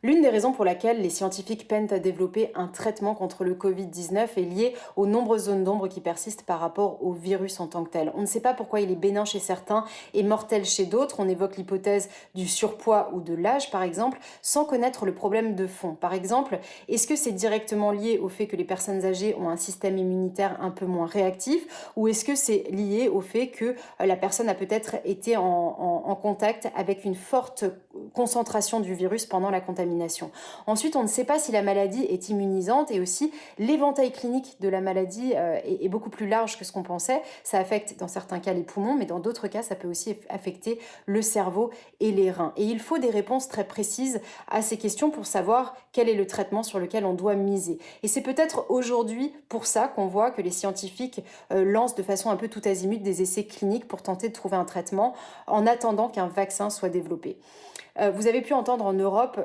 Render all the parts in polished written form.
L'une des raisons pour laquelle les scientifiques peinent à développer un traitement contre le Covid-19 est liée aux nombreuses zones d'ombre qui persistent par rapport au virus en tant que tel. On ne sait pas pourquoi il est bénin chez certains et mortel chez d'autres. On évoque l'hypothèse du surpoids ou de l'âge, par exemple, sans connaître le problème de fond. Par exemple, est-ce que c'est directement lié au fait que les personnes âgées ont un système immunitaire un peu moins réactif, ou est-ce que c'est lié au fait que la personne a peut-être été en contact avec une forte concentration du virus pendant la contamination? Ensuite, on ne sait pas si la maladie est immunisante, et aussi l'éventail clinique de la maladie est beaucoup plus large que ce qu'on pensait. Ça affecte dans certains cas les poumons, mais dans d'autres cas, ça peut aussi affecter le cerveau et les reins. Et il faut des réponses très précises à ces questions pour savoir quel est le traitement sur lequel on doit miser. Et c'est peut-être aujourd'hui pour ça qu'on voit que les scientifiques lancent de façon un peu tout azimut des essais cliniques pour tenter de trouver un traitement en attendant qu'un vaccin soit développé. Vous avez pu entendre en Europe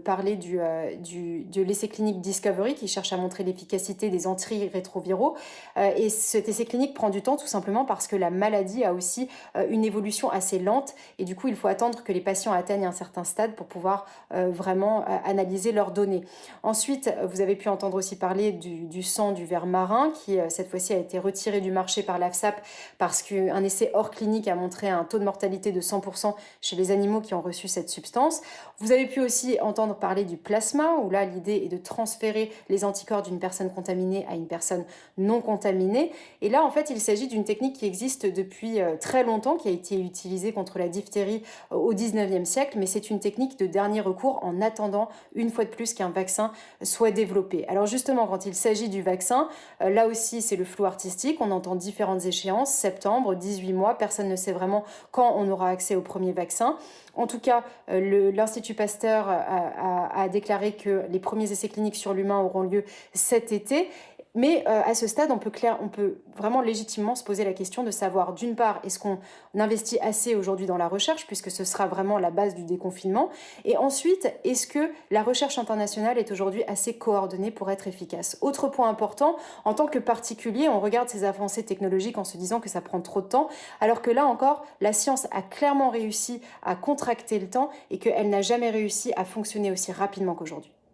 parler de l'essai clinique Discovery qui cherche à montrer l'efficacité des antirétroviraux. Et cet essai clinique prend du temps tout simplement parce que la maladie a aussi une évolution assez lente, et du coup il faut attendre que les patients atteignent un certain stade pour pouvoir vraiment analyser leurs données. Ensuite, vous avez pu entendre aussi parler du sang du ver marin qui cette fois-ci a été retiré du marché par l'AFSAP parce qu'un essai hors clinique a montré un taux de mortalité de 100% chez les animaux qui ont reçu cette substance. Vous avez pu aussi entendre parler du plasma, où là l'idée est de transférer les anticorps d'une personne contaminée à une personne non contaminée. Et là en fait il s'agit d'une technique qui existe depuis très longtemps, qui a été utilisée contre la diphtérie au 19e siècle, mais c'est une technique de dernier recours en attendant une fois de plus qu'un vaccin soit développé. Alors justement, quand il s'agit du vaccin, là aussi c'est le flou artistique, on entend différentes échéances, septembre, 18 mois, personne ne sait vraiment quand on aura accès au premier vaccin. En tout cas, l'Institut Pasteur a déclaré que les premiers essais cliniques sur l'humain auront lieu cet été. Mais à ce stade, on peut vraiment légitimement se poser la question de savoir, d'une part, est-ce qu'on investit assez aujourd'hui dans la recherche, puisque ce sera vraiment la base du déconfinement, et ensuite, est-ce que la recherche internationale est aujourd'hui assez coordonnée pour être efficace? Autre point important, en tant que particulier, on regarde ces avancées technologiques en se disant que ça prend trop de temps, alors que là encore, la science a clairement réussi à contracter le temps et qu'elle n'a jamais réussi à fonctionner aussi rapidement qu'aujourd'hui.